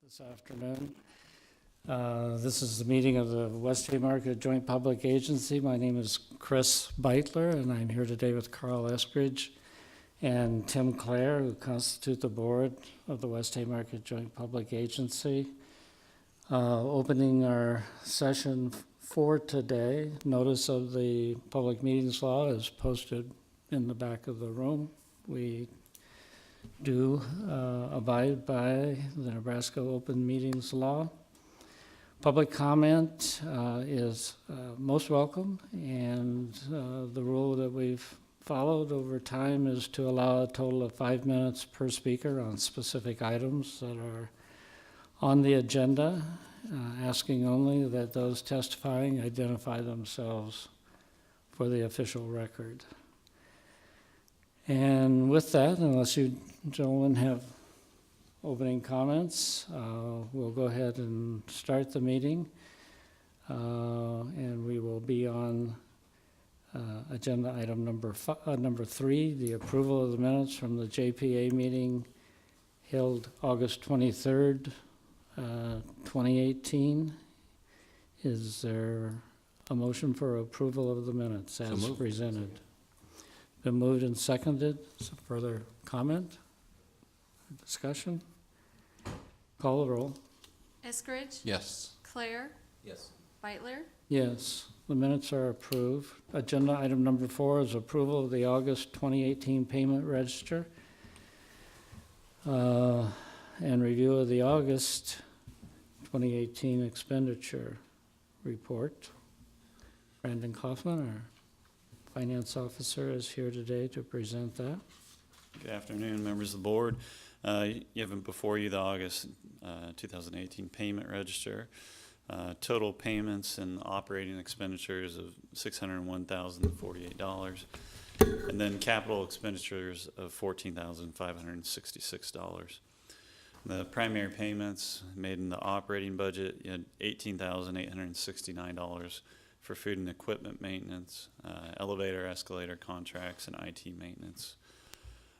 this afternoon. This is the meeting of the West Haymarket Joint Public Agency. My name is Chris Beitler, and I'm here today with Carl Eskridge and Tim Clare, who constitute the board of the West Haymarket Joint Public Agency. Opening our session for today, notice of the public meetings law is posted in the back of the room. We do abide by the Nebraska Open Meetings Law. Public comment is most welcome, and the rule that we've followed over time is to allow a total of 5 minutes per speaker on specific items that are on the agenda, asking only that those testifying identify themselves for the official record. And with that, unless you gentlemen have opening comments, we'll go ahead and start the meeting. And we will be on agenda item number 3, the approval of the minutes from the JPA meeting held August 23rd, 2018. Is there a motion for approval of the minutes as presented? Been moved and seconded. Some further comment? Discussion? Call the roll. Eskridge? Yes. Clare? Yes. Beitler? Yes, the minutes are approved. Agenda item number 4 is approval of the August 2018 payment register and review of the August 2018 expenditure report. Brandon Kaufman, our finance officer, is here today to present that. Good afternoon, members of the board. You have before you the August 2018 payment register. Total payments and operating expenditures of $601,048, and then capital expenditures of $14,566. The primary payments made in the operating budget, you had $18,869 for food and equipment maintenance, elevator, escalator contracts, and IT maintenance.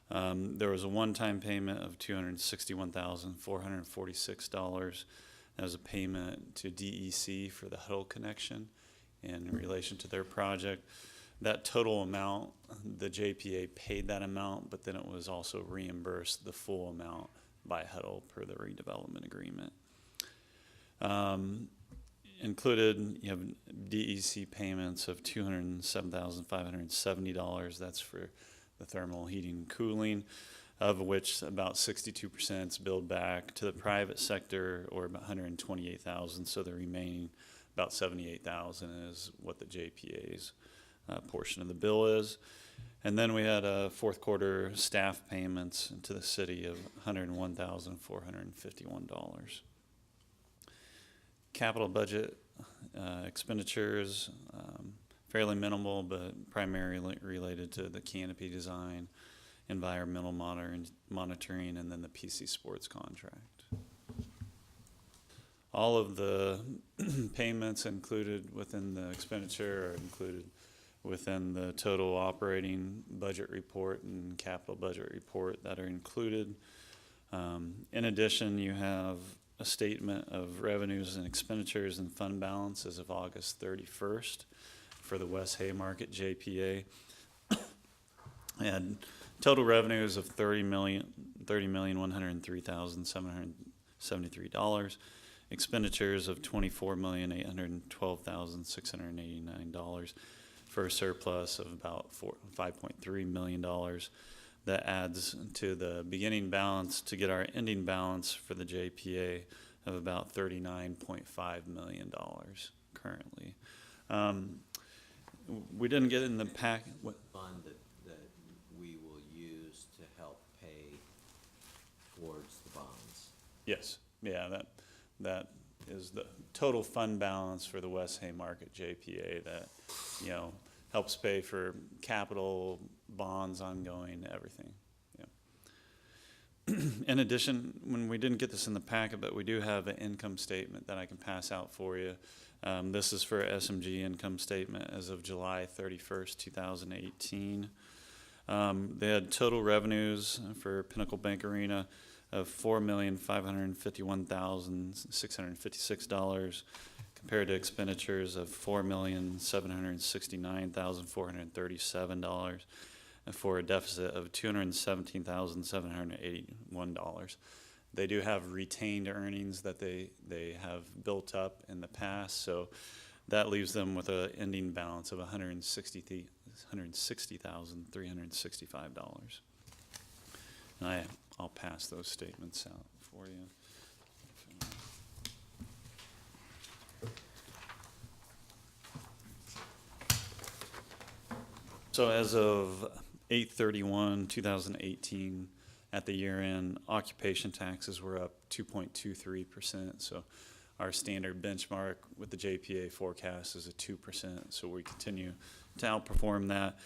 There was a one-time payment of $261,446. That was a payment to DEC for the Huddle connection in relation to their project. That total amount, the JPA paid that amount, but then it was also reimbursed the full amount by Huddle per the redevelopment agreement. Included, you have DEC payments of $207,570. That's for the thermal heating and cooling, of which about 62% is billed back to the private sector, or about $128,000. So the remaining about $78,000 is what the JPA's portion of the bill is. And then we had fourth quarter staff payments to the city of $101,451. Capital budget expenditures, fairly minimal, but primarily related to the canopy design, environmental monitoring, and then the PC Sports contract. All of the payments included within the expenditure are included within the total operating budget report and capital budget report that are included. In addition, you have a statement of revenues and expenditures and fund balance as of August 31st for the West Haymarket JPA. And total revenues of $30,103,773. Expenditures of $24,812,689 for a surplus of about $5.3 million. That adds to the beginning balance to get our ending balance for the JPA of about $39.5 million currently. We didn't get in the pack. What fund that we will use to help pay towards the bonds? Yes, yeah, that is the total fund balance for the West Haymarket JPA that, you know, helps pay for capital, bonds, ongoing, everything. Yeah. In addition, when we didn't get this in the packet, but we do have an income statement that I can pass out for you. This is for SMG income statement as of July 31st, 2018. They had total revenues for Pinnacle Bank Arena of $4,551,656 compared to expenditures of $4,769,437 and for a deficit of $217,781. They do have retained earnings that they have built up in the past, so that leaves them with an ending balance of $160,365. And I'll pass those statements out for you. So as of 8/31/2018, at the year end, occupation taxes were up 2.23%. So our standard benchmark with the JPA forecast is a 2%. So we continue to outperform that.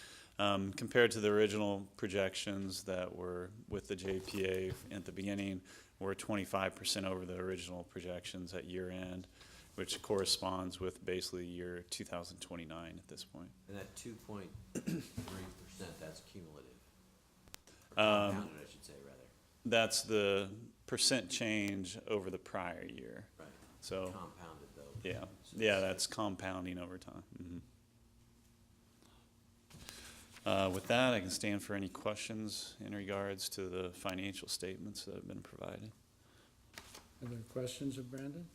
Compared to the original projections that were with the JPA at the beginning, we're 25% over the original projections at year end, which corresponds with basically year 2029 at this point. And that 2.3%, that's cumulative. Compounded, I should say, rather. That's the percent change over the prior year. Right. So, Compounded, though. yeah, So yeah, that's compounding over time. With that, I can stand for any questions in regards to the financial statements that have been provided. Are there questions of Brandon?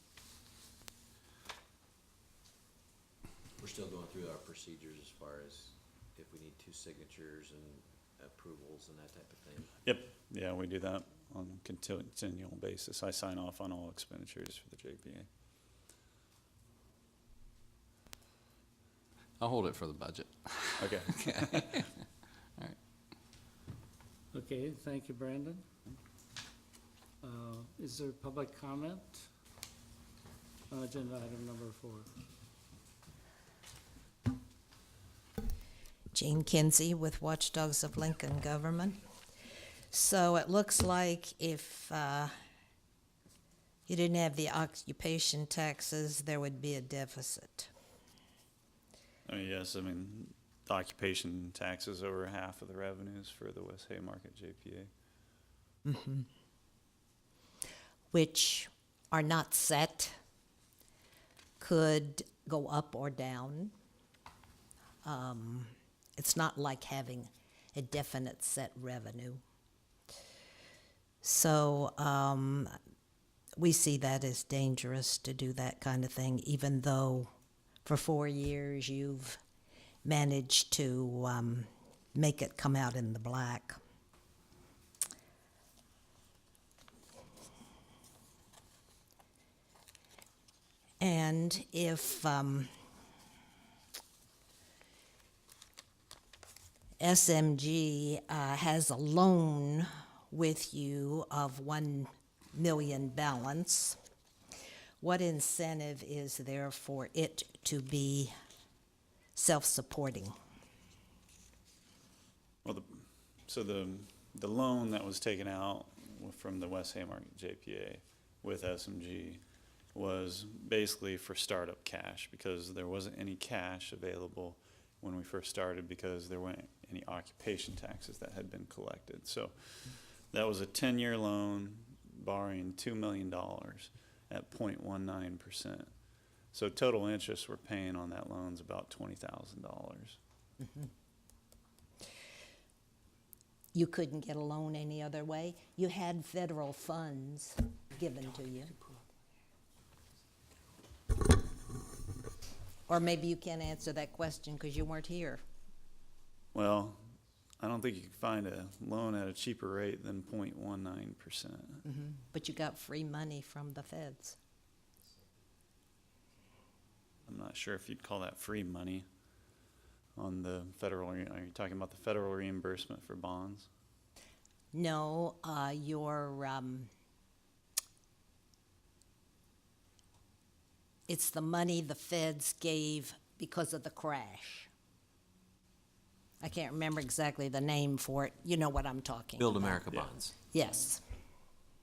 We're still going through our procedures as far as if we need two signatures and approvals and that type of thing. Yep, yeah, we do that on a continual basis. I sign off on all expenditures for the JPA. I'll hold it for the budget. Okay. Okay, thank you, Brandon. Is there public comment on agenda item number 4? Jean Kinsey with Watchdogs of Lincoln Government. So it looks like if you didn't have the occupation taxes, there would be a deficit. Yes, I mean, the occupation tax is over half of the revenues for the West Haymarket JPA. Which are not set, could go up or down. It's not like having a definite set revenue. So we see that as dangerous to do that kind of thing, even though for 4 years you've managed to make it come out in the black. And if SMG has a loan with you of 1 million balance, what incentive is there for it to be self-supporting? Well, the loan that was taken out from the West Haymarket JPA with SMG was basically for startup cash because there wasn't any cash available when we first started because there weren't any occupation taxes that had been collected. So that was a 10-year loan borrowing $2 million at 0.19%. So total interest we're paying on that loan is about $20,000. You couldn't get a loan any other way? You had federal funds given to you. Or maybe you can't answer that question because you weren't here. Well, I don't think you can find a loan at a cheaper rate than 0.19%. But you got free money from the feds. I'm not sure if you'd call that free money on the federal, are you talking about the federal reimbursement for bonds? No, it's the money the feds gave because of the crash. I can't remember exactly the name for it. You know what I'm talking Build about. America Yeah. bonds Yes.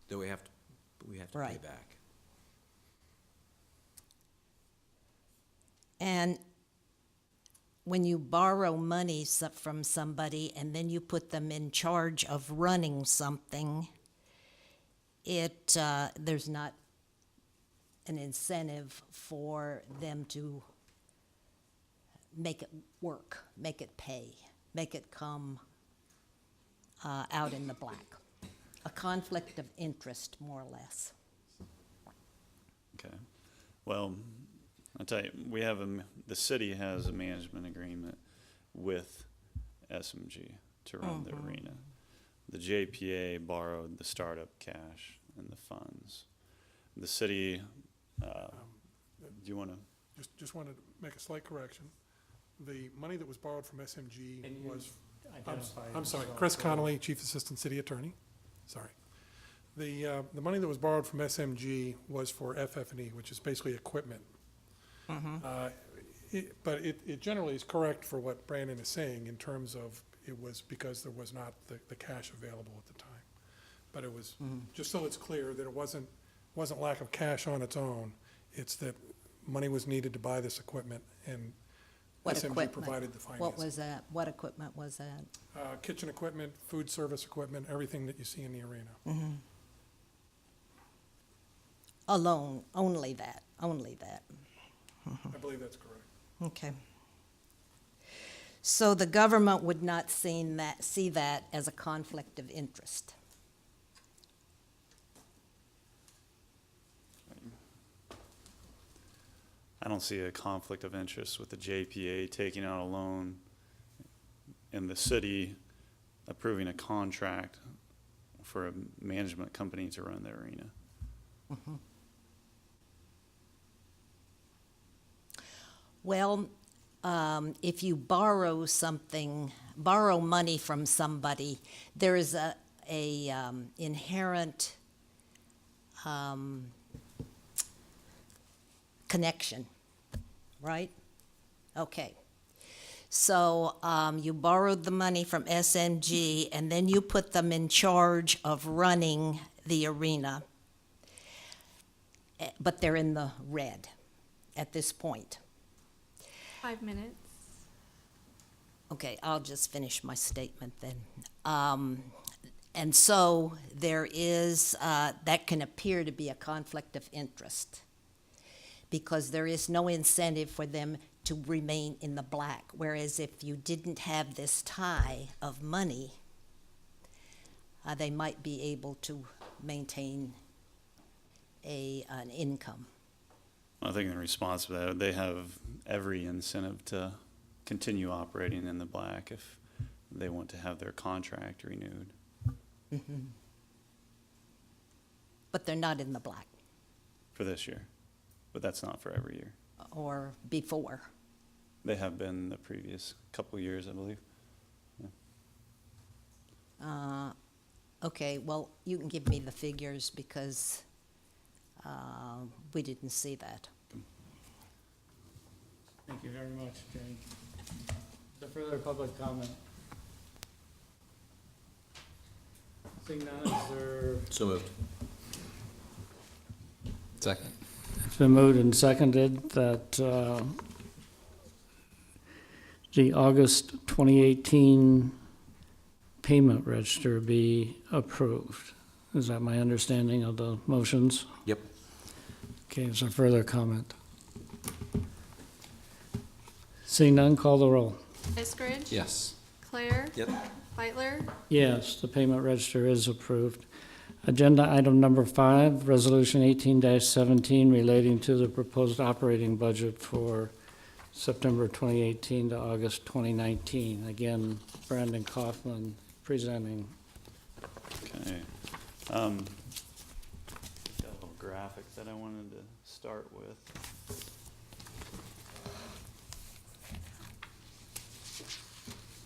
that we have to pay Right. back. And when you borrow money from somebody and then you put them in charge of running something, there's not an incentive for them to make it work, make it pay, make it come out in the black. A conflict of interest, more or less. Okay. Well, I'll tell you, the city has a management agreement with SMG to run the arena. The JPA borrowed the startup cash and the funds. The city, do you want to? Just wanted to make a slight correction. The money that was borrowed from SMG was, I'm sorry, Chris Connolly, Chief Assistant City Attorney. Sorry. The money that was borrowed from SMG was for FF&E, which is basically equipment. But it generally is correct for what Brandon is saying in terms of it was because there was not the cash available at the time. But it was, just so it's clear that it wasn't lack of cash on its own. It's that money was needed to buy this equipment, and What SMG equipment? provided the financing. What was that? What equipment was that? Kitchen equipment, food service equipment, everything that you see in the arena. Alone, only that. I believe that's correct. Okay. So the government would not see that as a conflict of interest. I don't see a conflict of interest with the JPA taking out a loan and the city approving a contract for a management company to run the arena. Well, if you borrow money from somebody, there is a inherent connection, right? Okay. So you borrowed the money from SMG, and then you put them in charge of running the arena, but they're in the red at this point. 5 minutes. Okay, I'll just finish my statement then. And so there is, that can appear to be a conflict of interest because there is no incentive for them to remain in the black. Whereas if you didn't have this tie of money, they might be able to maintain an income. I think in response to that, they have every incentive to continue operating in the black if they want to have their contract renewed. But they're not in the black, For this year, but that's not for every year. or before. They have been the previous couple of years, I believe. Okay, well, you can give me the figures because we didn't see that. Thank you very much, Jane. The further public comment? Seeing none, is there? So moved. Second. It's been moved and seconded that the August 2018 payment register be approved. Is that my understanding of the motions? Yep. Okay, is there further comment? Seeing none, call the roll. Eskridge? Yes. Claire? Yep. Beitler? Yes, the payment register is approved. Agenda item number 5, resolution 18-17 relating to the proposed operating budget for September 2018 to August 2019. Again, Brandon Kaufman presenting. Okay. Got a little graphic that I wanted to start with.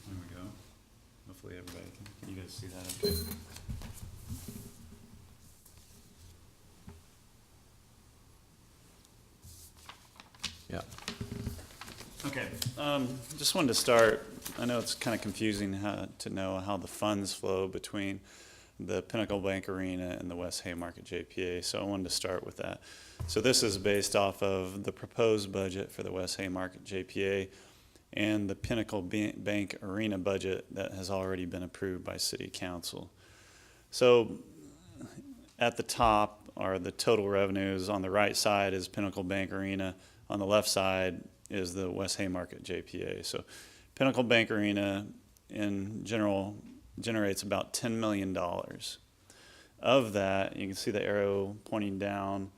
There we go. Hopefully everybody can you guys see that okay? Yeah. Okay, just wanted to start, I know it's kind of confusing to know how the funds flow between the Pinnacle Bank Arena and the West Haymarket JPA, so I wanted to start with that. So this is based off of the proposed budget for the West Haymarket JPA and the Pinnacle Bank Arena budget that has already been approved by City Council. So at the top are the total revenues. On the right side is Pinnacle Bank Arena. On the left side is the West Haymarket JPA. So Pinnacle Bank Arena in general generates about $10 million. Of that, you can see the arrow pointing down,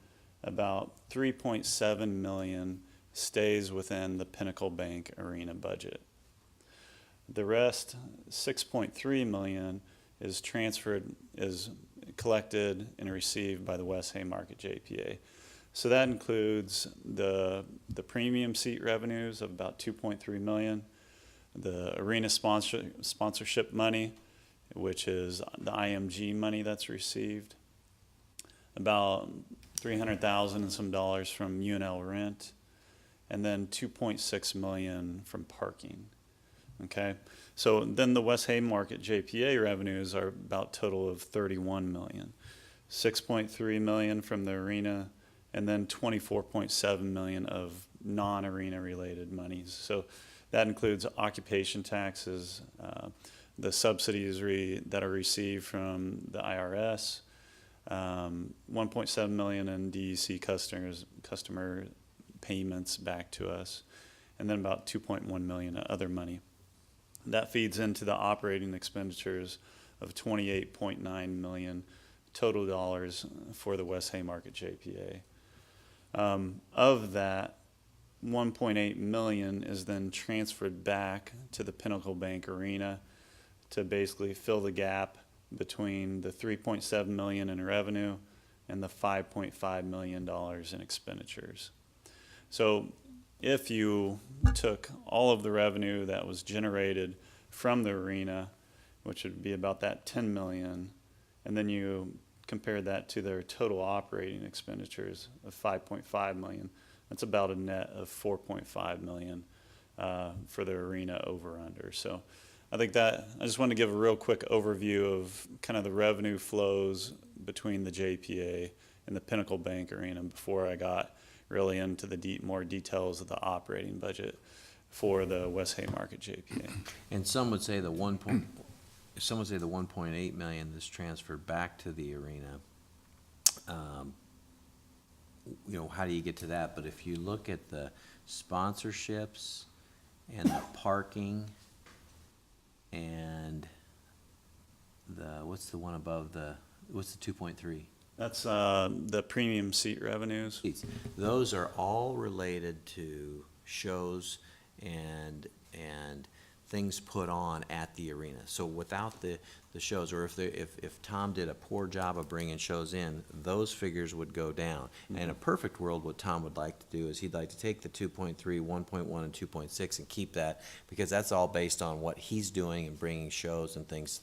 about 3.7 million stays within the Pinnacle Bank Arena budget. The rest, 6.3 million, is collected and received by the West Haymarket JPA. So that includes the premium seat revenues of about 2.3 million, the arena sponsorship money, which is the IMG money that's received, about 300,000 and some dollars from UNL rent, and then 2.6 million from parking. Okay, so then the West Haymarket JPA revenues are about total of 31 million, 6.3 million from the arena, and then 24.7 million of non-arena related monies. So that includes occupation taxes, the subsidies that are received from the IRS, 1.7 million in DEC customer payments back to us, and then about 2.1 million in other money. That feeds into the operating expenditures of 28.9 million total dollars for the West Haymarket JPA. Of that, 1.8 million is then transferred back to the Pinnacle Bank Arena to basically fill the gap between the 3.7 million in revenue and the 5.5 million dollars in expenditures. So if you took all of the revenue that was generated from the arena, which would be about that 10 million, and then you compare that to their total operating expenditures of 5.5 million, that's about a net of 4.5 million for the arena over under. So I think that I just wanted to give a real quick overview of kind of the revenue flows between the JPA and the Pinnacle Bank Arena before I got really into the more details of the operating budget for the West Haymarket JPA. And some would say the 1.8 million that's transferred back to the arena. How do you get to that? But if you look at the sponsorships and the parking and what's the one above what's the 2.3? That's the premium seat revenues. Those are all related to shows and things put on at the arena. So without the shows, or if Tom did a poor job of bringing shows in, those figures would go down. Mm-hmm. And in a perfect world, what Tom would like to do is he'd like to take the 2.3, 1.1, and 2.6 and keep that, because that's all based on what he's doing and bringing shows and things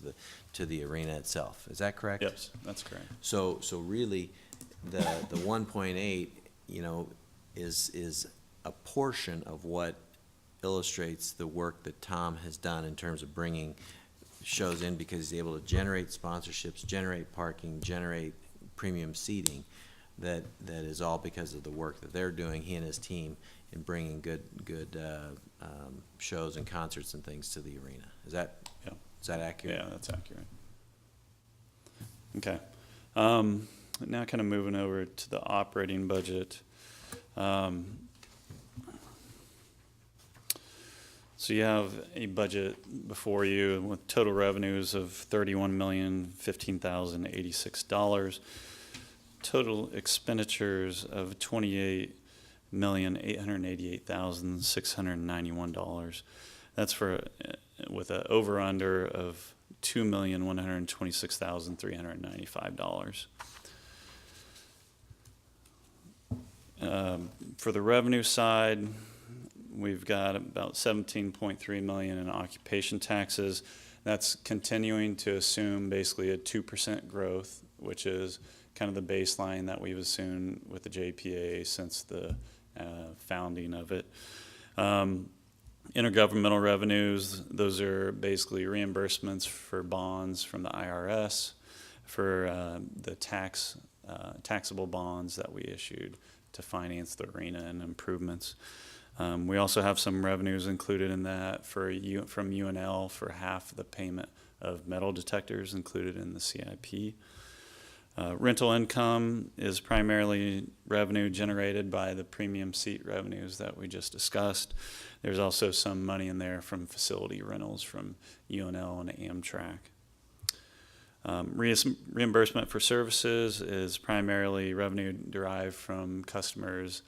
to the arena itself. Is that correct? Yes, that's correct. So really, the 1.8, is a portion of what illustrates the work that Tom has done in terms of bringing shows in, because he's able to generate sponsorships, generate parking, generate premium seating. That is all because of the work that they're doing, he and his team, in bringing good shows and concerts and things to the arena. Is that accurate? Yeah, that's accurate. Okay. Now kind of moving over to the operating budget. So you have a budget before you with total revenues of $31,015,086, total expenditures of $28,888,691. That's with an over/under of $2,126,395. For the revenue side, we've got about 17.3 million in occupation taxes. That's continuing to assume basically a 2% growth, which is kind of the baseline that we've assumed with the JPA since the founding of it. Intergovernmental revenues, those are basically reimbursements for bonds from the IRS for the taxable bonds that we issued to finance the arena and improvements. We also have some revenues included in that from UNL for half the payment of metal detectors included in the CIP. Rental income is primarily revenue generated by the premium seat revenues that we just discussed. There's also some money in there from facility rentals from UNL and Amtrak. Reimbursement for services is primarily revenue derived from customers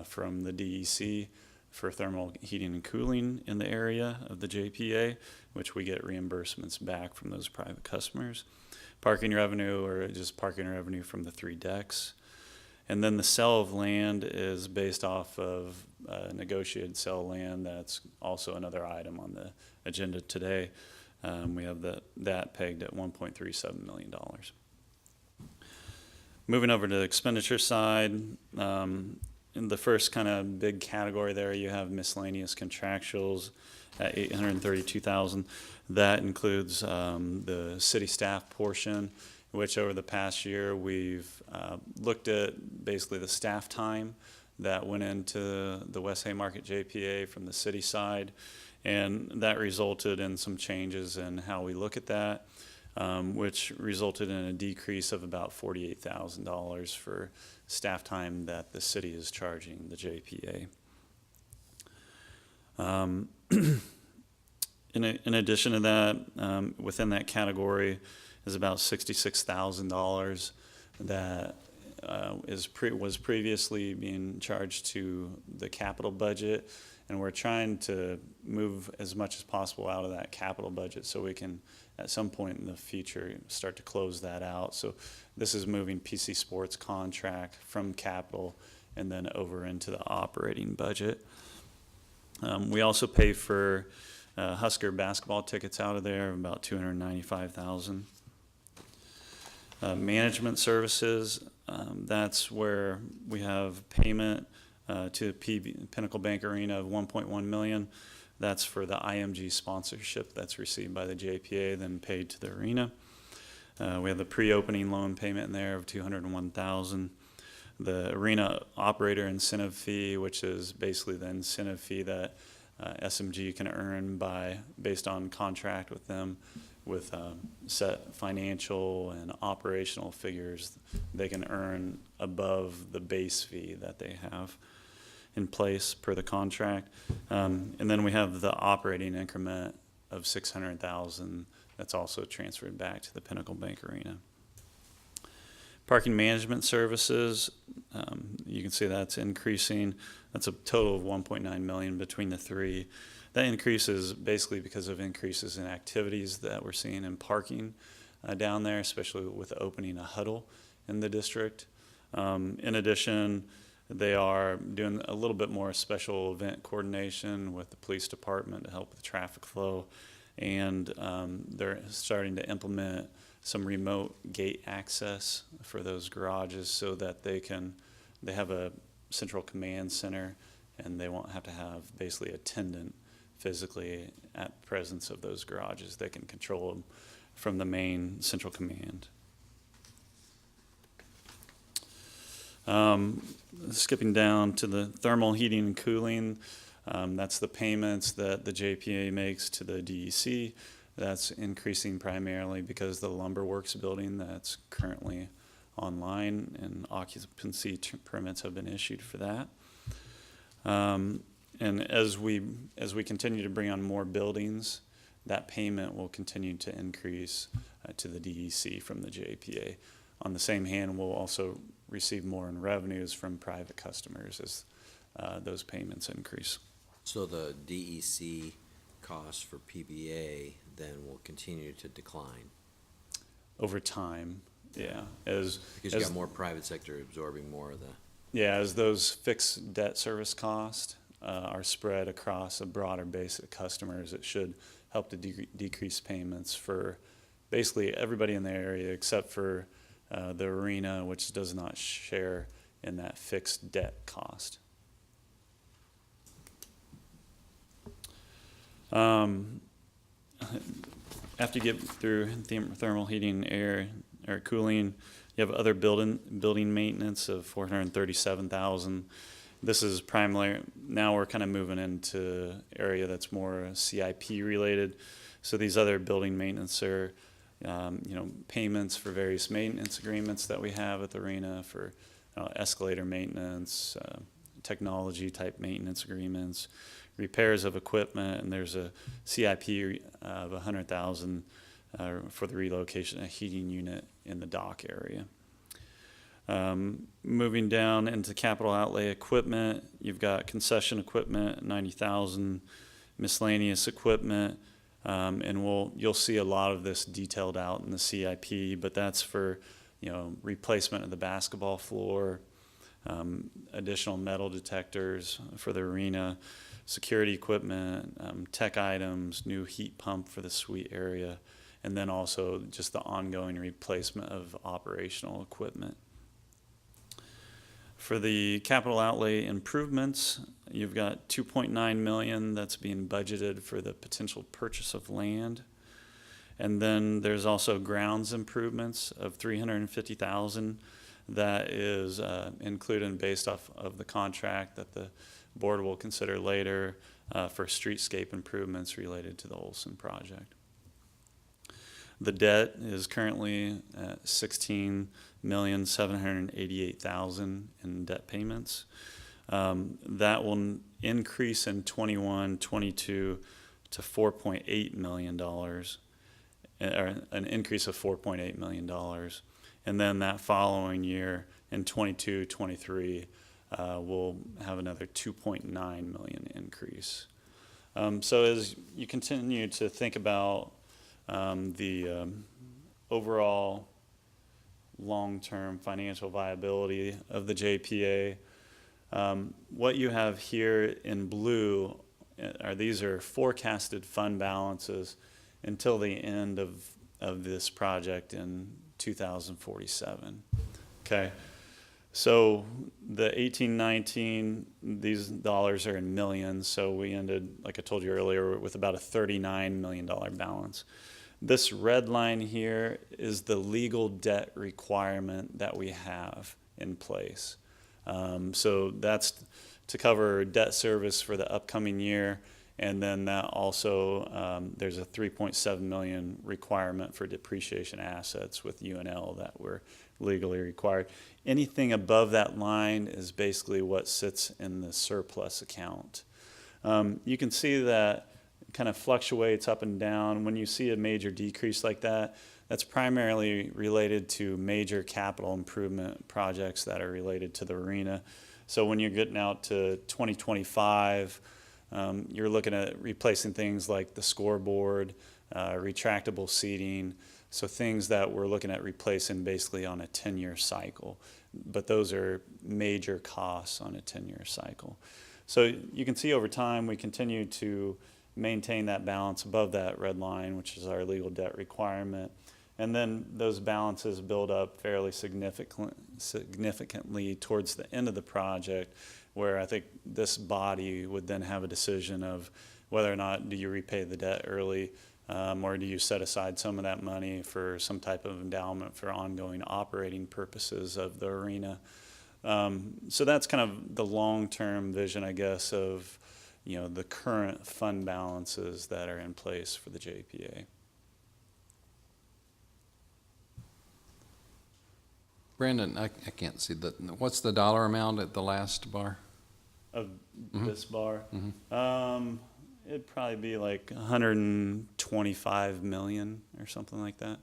from the DEC for thermal heating and cooling in the area of the JPA, which we get reimbursements back from those private customers. Parking revenue, or just parking revenue from the 3 decks. And then the sale of land is based off of negotiated sale of land. That's also another item on the agenda today. We have that pegged at $1.37 million. Moving over to the expenditure side, in the first kind of big category there, you have miscellaneous contractuals at $832,000. That includes the city staff portion, which over the past year we've looked at basically the staff time that went into the West Haymarket JPA from the city side, and that resulted in some changes in how we look at that, which resulted in a decrease of about $48,000 for staff time that the city is charging the JPA. In addition to that, within that category is about $66,000 that was previously being charged to the capital budget, and we're trying to move as much as possible out of that capital budget so we can, at some point in the future, start to close that out. So this is moving PC Sports contract from capital and then over into the operating budget. We also pay for Husker basketball tickets out of there, about $295,000. Management services, that's where we have payment to Pinnacle Bank Arena of $1.1 million. That's for the IMG sponsorship that's received by the JPA, then paid to the arena. We have the pre-opening loan payment in there of $201,000. The arena operator incentive fee, which is basically the incentive fee that SMG can earn based on contract with them, with set financial and operational figures they can earn above the base fee that they have in place per the contract. And then we have the operating increment of $600,000 that's also transferred back to the Pinnacle Bank Arena. Parking management services, you can see that's increasing. That's a total of $1.9 million between the three. That increase is basically because of increases in activities that we're seeing in parking down there, especially with opening a huddle in the district. In addition, they are doing a little bit more special event coordination with the police department to help with the traffic flow, and they're starting to implement some remote gate access for those garages so that they have a central command center and they won't have to have basically a attendant physically at presence of those garages. They can control them from the main central command. Skipping down to the thermal heating and cooling, that's the payments that the JPA makes to the DEC. That's increasing primarily because the Lumber Works building that's currently online and occupancy permits have been issued for that. And as we continue to bring on more buildings, that payment will continue to increase to the DEC from the JPA. On the same hand, we'll also receive more in revenues from private customers as those payments increase. So the DEC costs for PBA then will continue to decline? Over time, yeah. Because you got more private sector absorbing more of the... Yeah, as those fixed debt service costs are spread across a broader base of customers, it should help to decrease payments for basically everybody in the area except for the arena, which does not share in that fixed debt cost. After you get through thermal heating, air cooling, you have other building maintenance of $437,000. This is primarily, now we're kind of moving into area that's more CIP related. So these other building maintenance are payments for various maintenance agreements that we have at the arena for escalator maintenance, technology type maintenance agreements, repairs of equipment, and there's a CIP of $100,000 for the relocation of a heating unit in the dock area. Moving down into capital outlay equipment, you've got concession equipment, $90,000, miscellaneous equipment, and you'll see a lot of this detailed out in the CIP, but that's for replacement of the basketball floor, additional metal detectors for the arena, security equipment, tech items, new heat pump for the suite area, and then also just the ongoing replacement of operational equipment. For the capital outlay improvements, you've got $2.9 million that's being budgeted for the potential purchase of land. And then there's also grounds improvements of $350,000 that is included and based off of the contract that the board will consider later for streetscape improvements related to the Olson project. The debt is currently at $16,788,000 in debt payments. That will increase in 21-22 to $4.8 million, or an increase of $4.8 million. And then that following year in 22-23, we'll have another $2.9 million increase. So as you continue to think about the overall long-term financial viability of the JPA, what you have here in blue these are forecasted fund balances until the end of this project in 2047. Okay, so the 1819, these dollars are in millions, so we ended, like I told you earlier, with about a $39 million balance. This red line here is the legal debt requirement that we have in place. So that's to cover debt service for the upcoming year, and then that also, there's a $3.7 million requirement for depreciation assets with UNL that we're legally required. Anything above that line is basically what sits in the surplus account. You can see that kind of fluctuates up and down. When you see a major decrease like that, that's primarily related to major capital improvement projects that are related to the arena. So when you're getting out to 2025, you're looking at replacing things like the scoreboard, retractable seating, so things that we're looking at replacing basically on a 10-year cycle. But those are major costs on a 10-year cycle. So you can see over time we continue to maintain that balance above that red line, which is our legal debt requirement. And then those balances build up fairly significantly towards the end of the project, where I think this body would then have a decision of whether or not do you repay the debt early, or do you set aside some of that money for some type of endowment for ongoing operating purposes of the arena. So that's kind of the long-term vision, I guess, of the current fund balances that are in place for the JPA. Brandon, I can't see what's the dollar amount at the last bar? Of this bar? It'd probably be like 125 million or something like that.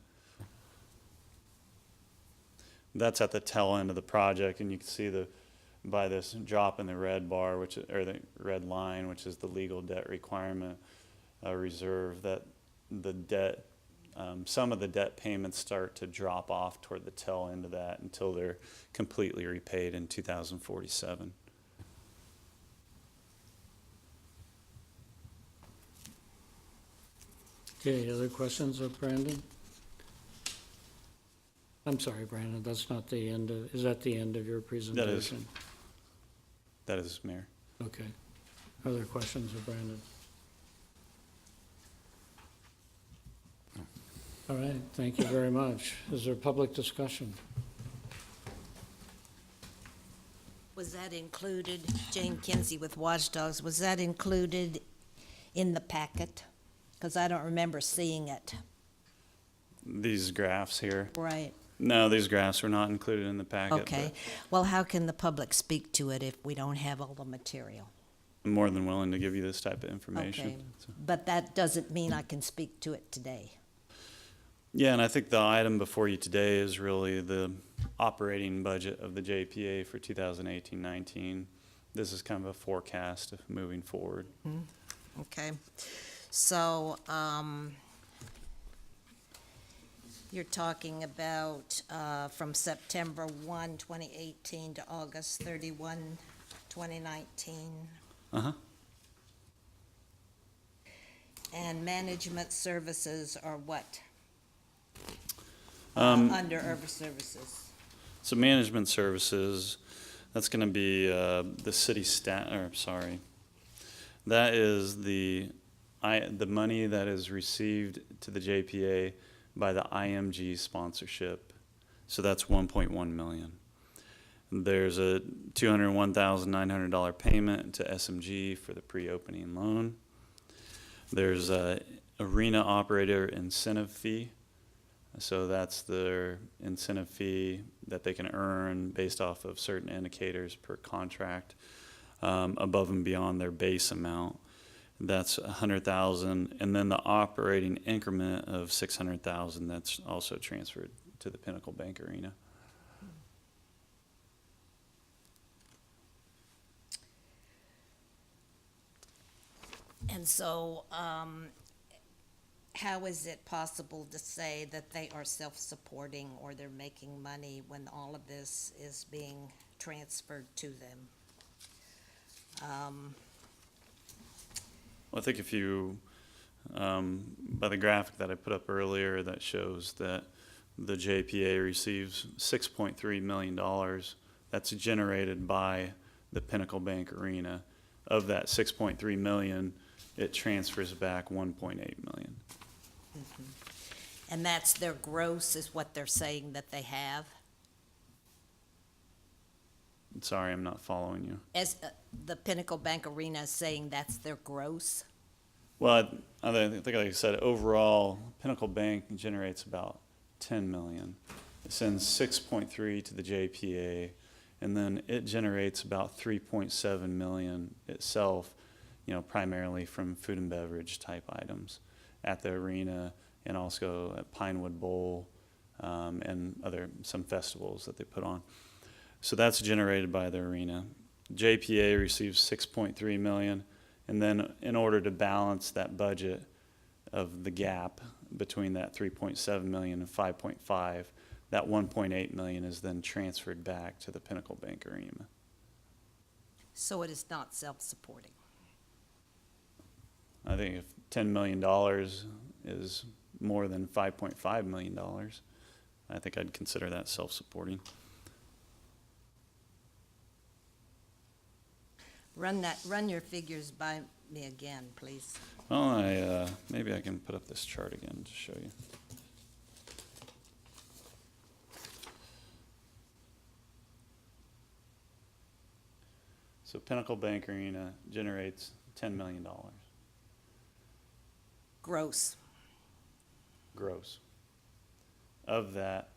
That's at the tail end of the project, and you can see by this drop in the red bar, or the red line, which is the legal debt requirement reserve, that the debt, some of the debt payments start to drop off toward the tail end of that until they're completely repaid in 2047. Okay, other questions of Brandon? I'm sorry, Brandon, that's not the end of, is that the end of your presentation? That is, Mayor. Okay. Other questions of Brandon? All right, thank you very much. Is there public discussion? Was that included, Jane Kinsey with Watchdogs, was that included in the packet? Because I don't remember seeing it. These graphs here. Right. No, these graphs were not included in the packet. Okay. Well, how can the public speak to it if we don't have all the material? I'm more than willing to give you this type of Okay. information. So- But that doesn't mean I can speak to it today. Yeah, and I think the item before you today is really the operating budget of the JPA for 2018-19. This is kind of a forecast of moving forward. Okay. So, you're talking about, from September 1, 2018 to August 31, 2019. Uh-huh. And management services are what? Um, Under urban services. So management services, that's gonna be, the city that is the money that is received to the JPA by the IMG sponsorship. So that's 1.1 million. There's a $201,900 payment to SMG for the pre-opening loan. There's a arena operator incentive fee. So that's their incentive fee that they can earn based off of certain indicators per contract, above and beyond their base amount. That's 100,000, and then the operating increment of 600,000. That's also transferred to the Pinnacle Bank Arena. And so, how is it possible to say that they are self-supporting or they're making money when all of this is being transferred to them? Well, I think if you, by the graphic that I put up earlier that shows that the JPA receives $6.3 million, that's generated by the Pinnacle Bank Arena. Of that 6.3 million, it transfers back 1.8 million. And that's their gross, is what they're saying that they have? Sorry, I'm not following you. As the Pinnacle Bank Arena is saying that's their gross? Well, I think like I said, overall, Pinnacle Bank generates about 10 million. It sends 6.3 to the JPA, and then it generates about 3.7 million itself, primarily from food and beverage type items at the arena and also at Pinewood Bowl, and some festivals that they put on. So that's generated by the arena. JPA receives 6.3 million, and then in order to balance that budget of the gap between that 3.7 million and 5.5, that 1.8 million is then transferred back to the Pinnacle Bank Arena. So it is not self-supporting. I think if $10 million is more than $5.5 million, I think I'd consider that self-supporting. Run your figures by me again, please. Well, maybe I can put up this chart again to show you. So Pinnacle Bank Arena generates $10 million Gross. gross. Of that,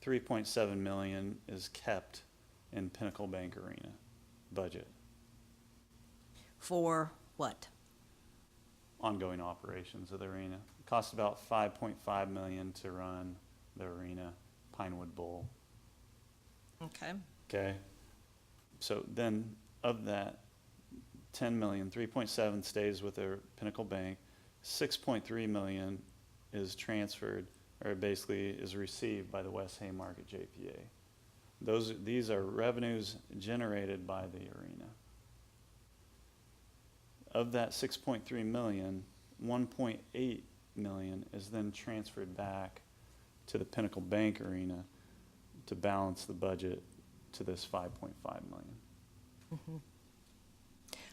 3.7 million is kept in Pinnacle Bank Arena budget, For what? ongoing operations of the arena. It costs about 5.5 million to run the arena, Pinewood Bowl. Okay. Okay, so then of that 10 million, 3.7 stays with the Pinnacle Bank, 6.3 million is transferred, or basically is received by the West Haymarket JPA. These are revenues generated by the arena. Of that 6.3 million, 1.8 million is then transferred back to the Pinnacle Bank Arena to balance the budget to this 5.5 million.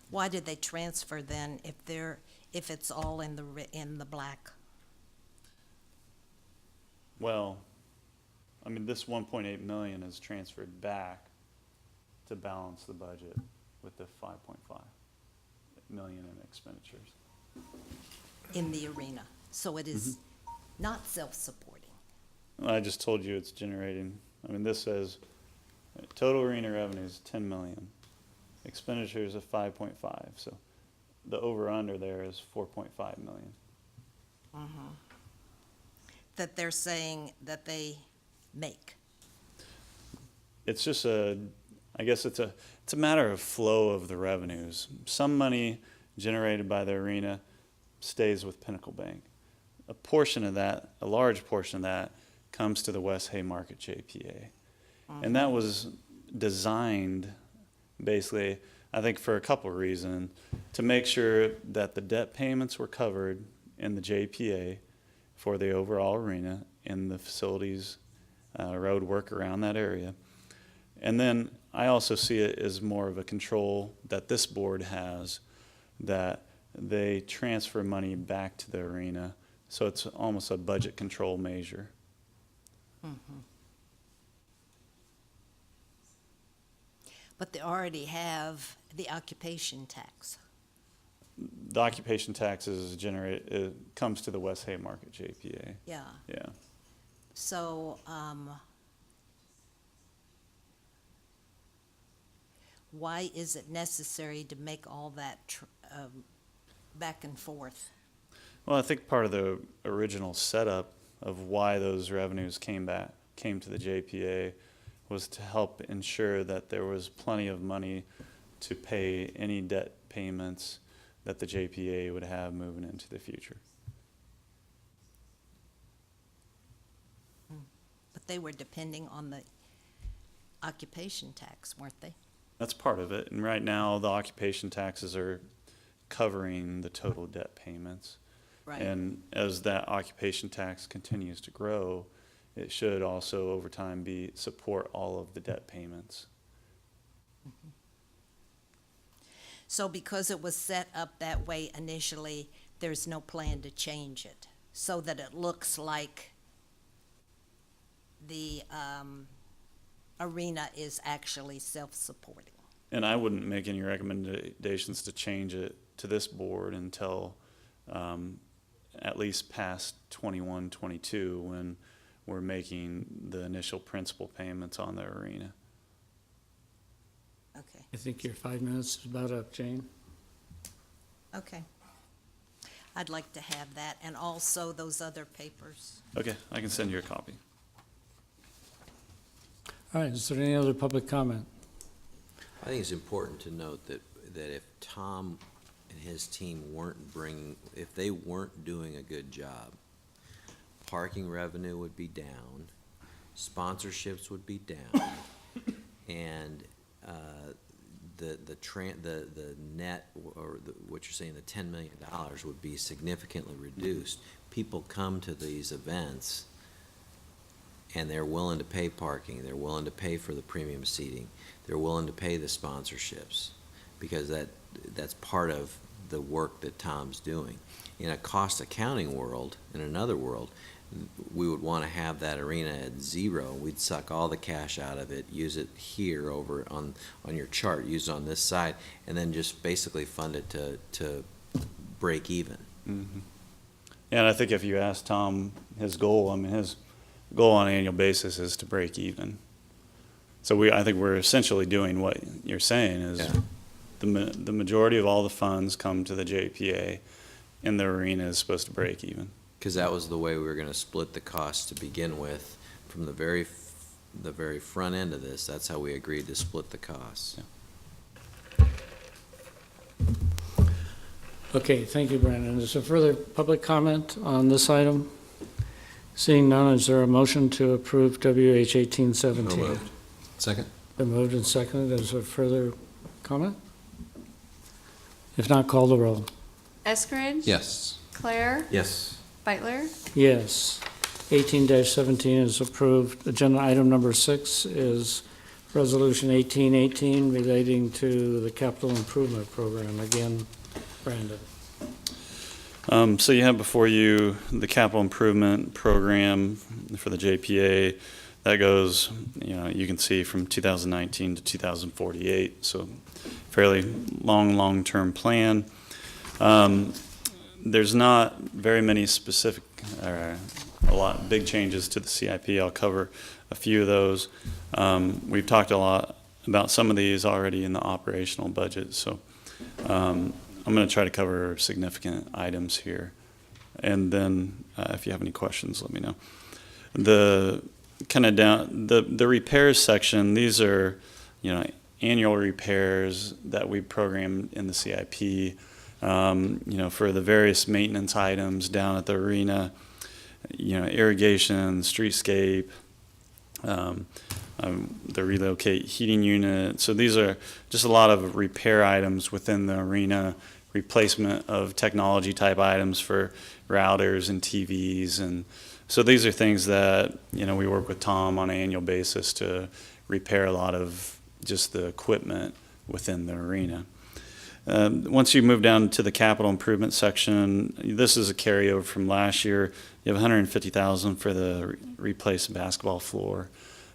Why did they transfer then if it's all in the black? Well, I mean, this 1.8 million is transferred back to balance the budget with the 5.5 million in expenditures. In the arena? So it is not self-supporting. I just told you it's generating, I mean, this says total arena revenues 10 million, expenditures of 5.5, so the over-under there is 4.5 million. That they're saying that they make. It's just I guess it's a matter of flow of the revenues. Some money generated by the arena stays with Pinnacle Bank. A portion of that, a large portion of that, comes to the West Haymarket JPA. And that was designed, basically, I think for a couple of reasons, to make sure that the debt payments were covered in the JPA for the overall arena and the facilities, road work around that area. And then I also see it as more of a control that this board has, that they transfer money back to the arena. So it's almost a budget control measure. But they already have the occupation tax. The occupation tax is it comes to the West Haymarket JPA. Yeah. Yeah. So, why is it necessary to make all that back and forth? Well, I think part of the original setup of why those revenues came to the JPA was to help ensure that there was plenty of money to pay any debt payments that the JPA would have moving into the future. But they were depending on the occupation tax, weren't they? That's part of it. And right now, the occupation taxes are covering the total debt payments. Right. And as that occupation tax continues to grow, it should also over time support all of the debt payments. So because it was set up that way initially, there's no plan to change it, so that it looks like the arena is actually self-supporting. And I wouldn't make any recommendations to change it to this board until at least past 21, 22, when we're making the initial principal payments on the arena. Okay, I think your 5 minutes is about up, Jane. okay. I'd like to have that, and also those other papers. Okay, I can send you a copy. All right, is there any other public comment? I think it's important to note that if Tom and his team if they weren't doing a good job, parking revenue would be down, sponsorships would be down, and the net, or what you're saying, the $10 million would be significantly reduced. People come to these events and they're willing to pay parking, they're willing to pay for the premium seating, they're willing to pay the sponsorships, because that's part of the work that Tom's doing. In a cost accounting world, in another world, we would want to have that arena at zero. We'd suck all the cash out of it, use it here over on your chart, use it on this side, and then just basically fund it to break even. Mm-hmm. And I think if you ask Tom his goal, I mean, his goal on an annual basis is to break even. So I think we're essentially doing what you're saying is Yeah. the majority of all the funds come to the JPA, and the arena is supposed to break even. Because that was the way we were going to split the cost to begin with, from the very front end of this. That's how we agreed to split the costs. Okay, thank you, Brandon. Is there further public comment on this item? Seeing none, is there a motion to approve WH 1817? So moved. Second? Been moved and seconded. Is there further comment? If not, call the roll. Eskridge? Yes. Claire? Yes. Beitler? Yes. 18-17 is approved. Agenda item number 6 is Resolution 1818 relating to the capital improvement program. Again, Brandon. So you have before you the capital improvement program for the JPA. That goes, you can see from 2019 to 2048, so fairly long-term plan. There's not very many specific a lot, big changes to the CIP. I'll cover a few of those. We've talked a lot about some of these already in the operational budget, so I'm going to try to cover significant items here. And then if you have any questions, let me know. The kind of down, the repairs section, these are, you know, annual repairs that we program in the CIP, you know, for the various maintenance items down at the arena, you know, irrigation, streetscape, the relocate heating unit. So these are just a lot of repair items within the arena, replacement of technology type items for routers and TVs. And so these are things that, you know, we work with Tom on an annual basis to repair a lot of just the equipment within the arena. Once you move down to the capital improvement section, this is a carryover from last year. You have $150,000 for the replace basketball floor.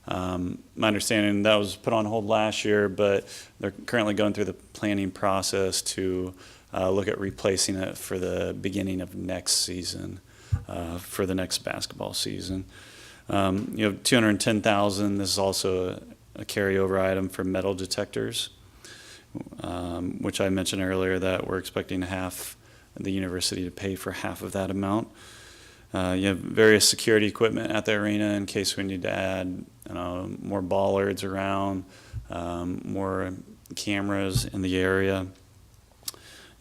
My understanding that was put on hold last year, but they're currently going through the planning process to look at replacing it for the beginning of next season, for the next basketball season. You have $210,000. This is also a carryover item for metal detectors, which I mentioned earlier that we're expecting the university to pay for half of that amount. You have various security equipment at the arena in case we need to add more bollards around, more cameras in the area.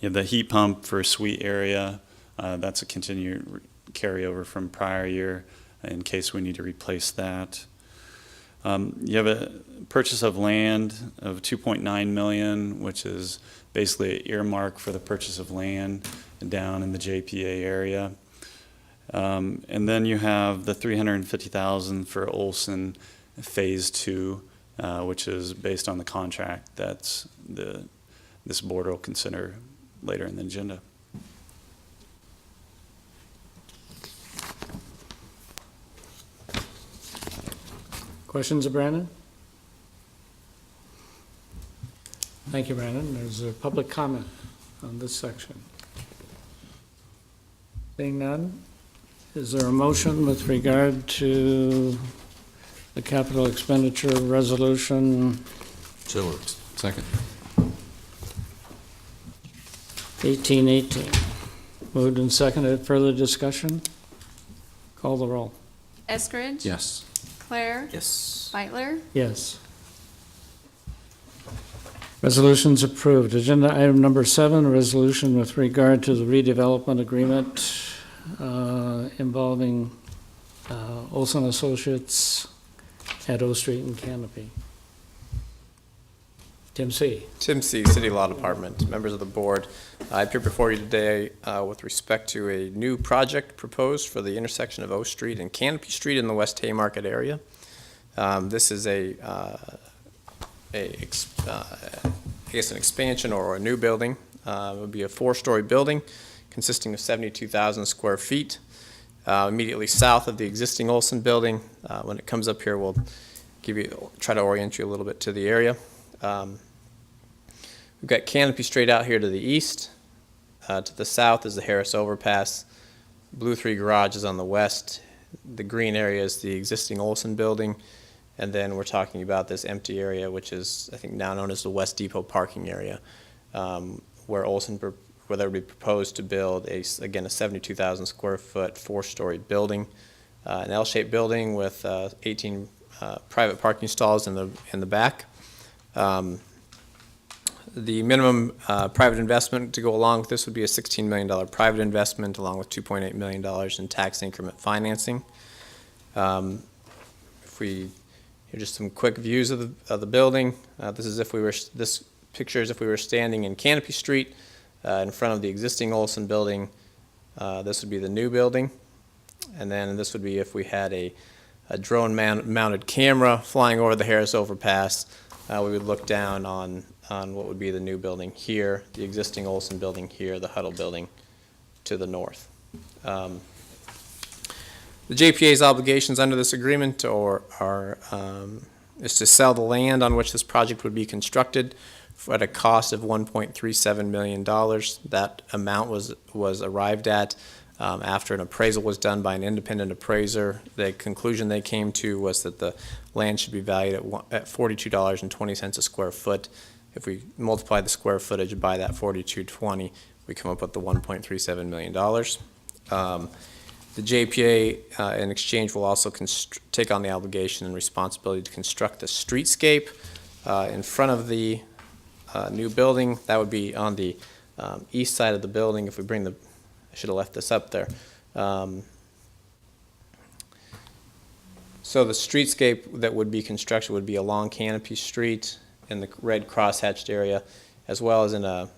You have the heat pump for suite area. That's a continued carryover from prior year in case we need to replace that. You have a purchase of land of $2.9 million, which is basically an earmark for the purchase of land down in the JPA area. And then you have the $350,000 for Olson Phase 2, which is based on the contract that's this board will consider later in the agenda. Questions of Brandon? Thank you, Brandon. There's a public comment on this section. Seeing none, is there a motion with regard to the capital expenditure resolution So moved. Second. 1818? Moved and seconded. Further discussion? Call the roll. Eskridge? Yes. Claire? Yes. Beitler? Yes. Resolution's approved. Agenda item number 7, a resolution with regard to the redevelopment agreement involving Olson Associates at O Street and Canopy. Tim C. Tim C., City Law Department, members of the board. I appear before you today with respect to a new project proposed for the intersection of O Street and Canopy Street in the West Haymarket area. This is I guess an expansion or a new building. It would be a 4-story building consisting of 72,000 square feet. Immediately south of the existing Olson building. When it comes up here, we'll try to orient you a little bit to the area. We've got Canopy Street out here to the east. To the south is the Harris Overpass. Blue 3 Garage is on the west. The green area is the existing Olson building. And then we're talking about this empty area, which is, I think, now known as the West Depot parking area, where they would be proposed to build, again, a 72,000 square foot, 4-story building, an L-shaped building with 18 private parking stalls in the back. The minimum private investment to go along with this would be a $16 million private investment, along with $2.8 million in tax increment financing. Here's just some quick views of the building. This picture is if we were standing in Canopy Street in front of the existing Olson building. This would be the new building, and then this would be if we had a drone mounted camera flying over the Harris Overpass. We would look down on what would be the new building here, the existing Olson building here, the Huddle building to the north. The JPA's obligations under this agreement is to sell the land on which this project would be constructed at a cost of $1.37 million. That amount was arrived at After an appraisal was done by an independent appraiser, the conclusion they came to was that the land should be valued at $42.20 a square foot. If we multiply the square footage by that 42.20, we come up with the $1.37 million. The JPA, in exchange, will also take on the obligation and responsibility to construct the streetscape in front of the new building. That would be on the east side of the building. If we bring the, I should have left this up there. So the streetscape that would be constructed would be along Canopy Street in the red crosshatched area, as well as in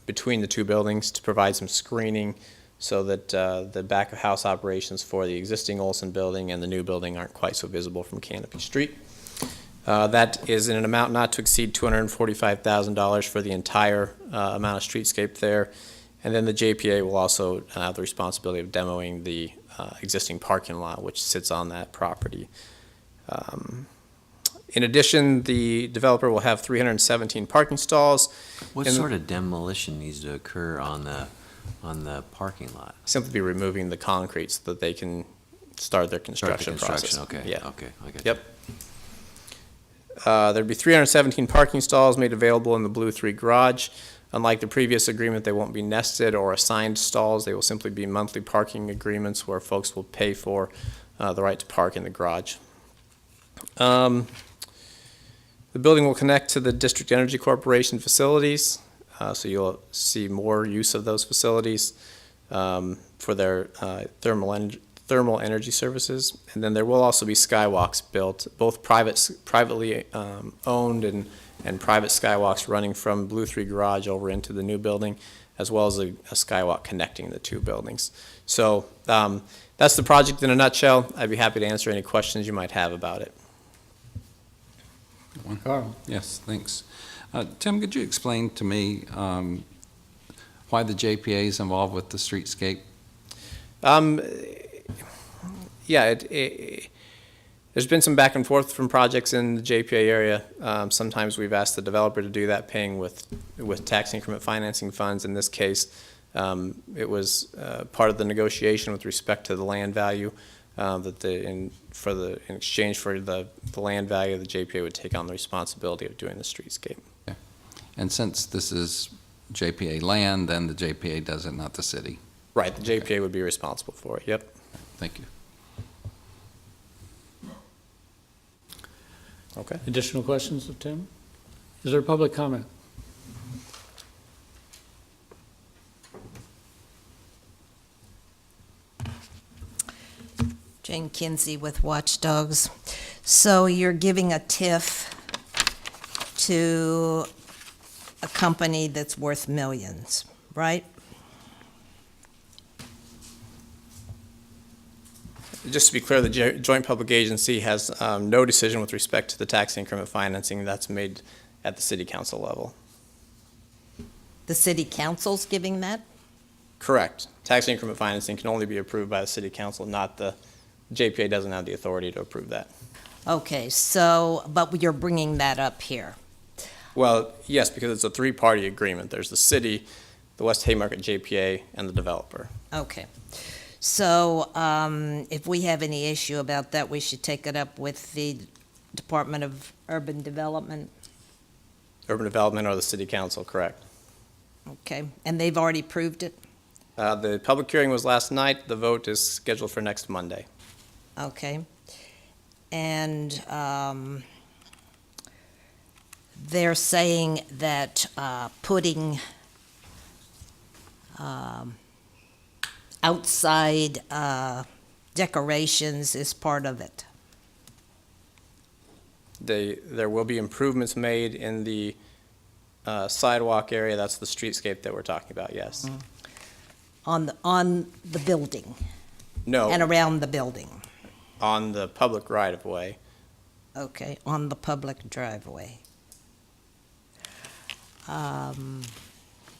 between the two buildings to provide some screening so that the back of house operations for the existing Olson building and the new building aren't quite so visible from Canopy Street. That is in an amount not to exceed $245,000 for the entire amount of streetscape there. And then the JPA will also have the responsibility of demoing the existing parking lot, which sits on that property. In addition, the developer will have 317 parking stalls. What And- sort of demolition needs to occur on the parking lot? Simply be removing the concrete so that they can start their Start the construction process. Okay, Yeah. okay, I got you. Yep. There'd be 317 parking stalls made available in the Blue 3 garage. Unlike the previous agreement, they won't be nested or assigned stalls. They will simply be monthly parking agreements where folks will pay for the right to park in the garage. The building will connect to the District Energy Corporation facilities, so you'll see more use of those facilities for their thermal energy services. And then there will also be skywalks built, both privately owned and private skywalks running from Blue 3 Garage over into the new building, as well as a skywalk connecting the two buildings. So that's the project in a nutshell. I'd be happy to answer any questions you might have about it. Carl? Yes, thanks. Tim, could you explain to me why the JPA is involved with the streetscape? Yeah, there's been some back and forth from projects in the JPA area. Sometimes we've asked the developer to do that, paying with tax increment financing funds. In this case, it was part of the negotiation with respect to the land value that in exchange for the land value, the JPA would take on the responsibility of doing the streetscape. Okay. And since this is JPA land, then the JPA does it, not the city. Right, the JPA would be responsible for it. Yep. Thank you. Okay. Additional questions of Tim? Is there public comment? Jane Kinsey with Watchdogs. So you're giving a TIF to a company that's worth millions, right? Just to be clear, the Joint Public Agency has no decision with respect to the tax increment financing. That's made at the city council level. The city council's giving that? Correct. Tax increment financing can only be approved by the city council, not the JPA doesn't have the authority to approve that. Okay, so, but you're bringing that up here. Well, yes, because it's a three-party agreement. There's the city, the West Haymarket JPA, and the developer. Okay. So if we have any issue about that, we should take it up with the Department of Urban Development? Urban Development or the city council, correct. Okay, and they've already approved it? The public hearing was last night. The vote is scheduled for next Monday. Okay. And they're saying that putting outside decorations is part of it. There will be improvements made in the sidewalk area. That's the streetscape that we're talking about, yes. On the building No, and around the building. on the public right-of-way. Okay, on the public driveway.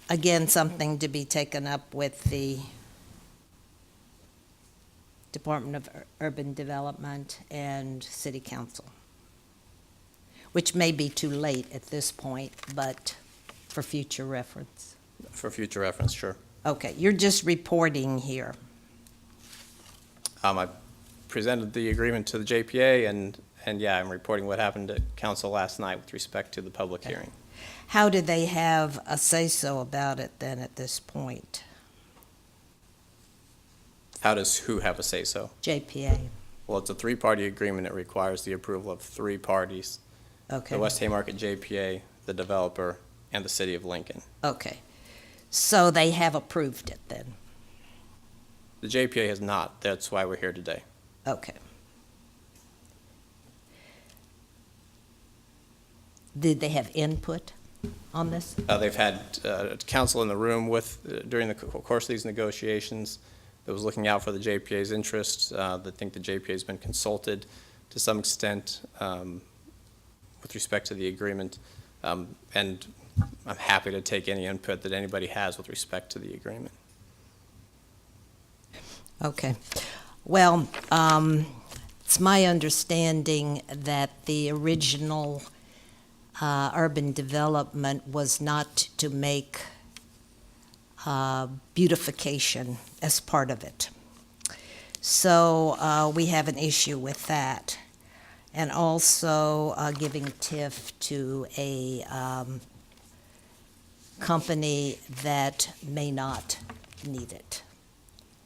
Again, something to be taken up with the Department of Urban Development and City Council, which may be too late at this point, but for future reference. For future reference, sure. Okay, you're just reporting here. I presented the agreement to the JPA, and yeah, I'm reporting what happened at council last night with respect to the public hearing. How do they have a say-so about it then at this point? How does who have a say-so? JPA, Well, it's a three-party agreement. It requires the approval of three parties: okay. the West Haymarket JPA, the developer, and the city of Lincoln. Okay, so they have approved it then? The JPA has not. That's why we're here today. Okay. Did they have input on this? They've had counsel in the room during the course of these negotiations that was looking out for the JPA's interests. I think the JPA's been consulted to some extent with respect to the agreement, and I'm happy to take any input that anybody has with respect to the agreement. Okay. Well, it's my understanding that the original urban development was not to make beautification as part of it. So we have an issue with that. And also giving TIF to a company that may not need it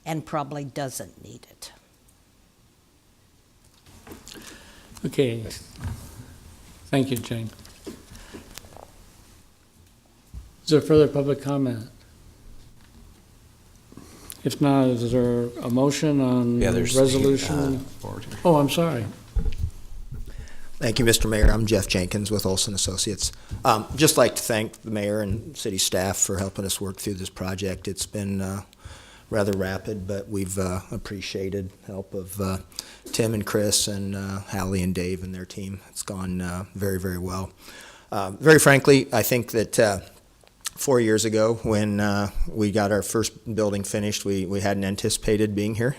and probably doesn't need it. Okay. Thank you, Jane. Is there further public comment? If not, is there a motion on Yeah, there's resolution? Oh, I'm sorry. Thank you, Mr. Mayor. I'm Jeff Jenkins with Olson Associates. Just like to thank the mayor and city staff for helping us work through this project. It's been rather rapid, but we've appreciated help of Tim and Chris and Hallie and Dave and their team. It's gone very, very well. Very frankly, I think that 4 years ago when we got our first building finished, we hadn't anticipated being here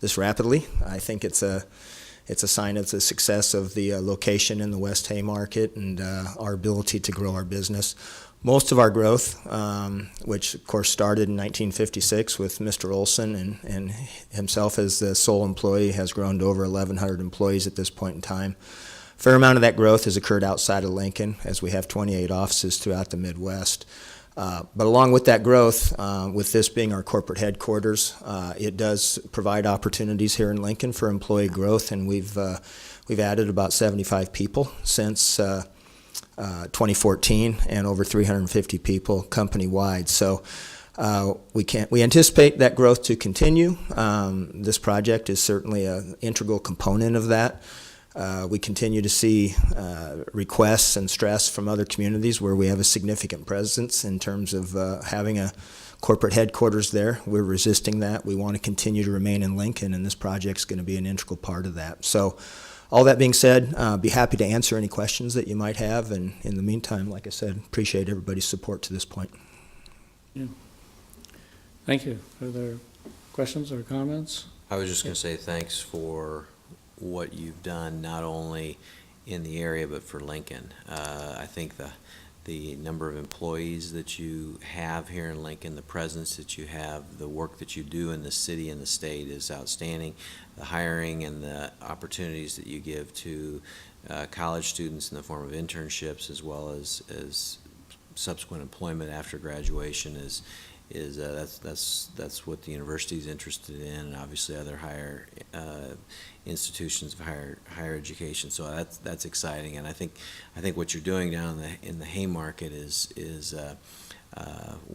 this rapidly. I think it's a sign of the success of the location in the West Haymarket and our ability to grow our business. Most of our growth, which of course started in 1956 with Mr. Olson and himself as the sole employee, has grown to over 1,100 employees at this point in time. A fair amount of that growth has occurred outside of Lincoln, as we have 28 offices throughout the Midwest. But along with that growth, with this being our corporate headquarters, it does provide opportunities here in Lincoln for employee growth, and we've added about 75 people since 2014, and over 350 people company-wide. So we anticipate that growth to continue. This project is certainly an integral component of that. We continue to see requests and stress from other communities where we have a significant presence in terms of having a corporate headquarters there. We're resisting that. We want to continue to remain in Lincoln, and this project's going to be an integral part of that. So all that being said, be happy to answer any questions that you might have, and in the meantime, like I said, appreciate everybody's support to this point. Yeah. Thank you. Are there questions or comments? I was just going to say thanks for what you've done, not only in the area, but for Lincoln. I think the number of employees that you have here in Lincoln, the presence that you have, the work that you do in the city and the state is outstanding. The hiring and the opportunities that you give to college students in the form of internships, as well as subsequent employment after graduation, that's what the university is interested in, and obviously other higher institutions of higher education. So that's exciting, and I think what you're doing down in the Haymarket is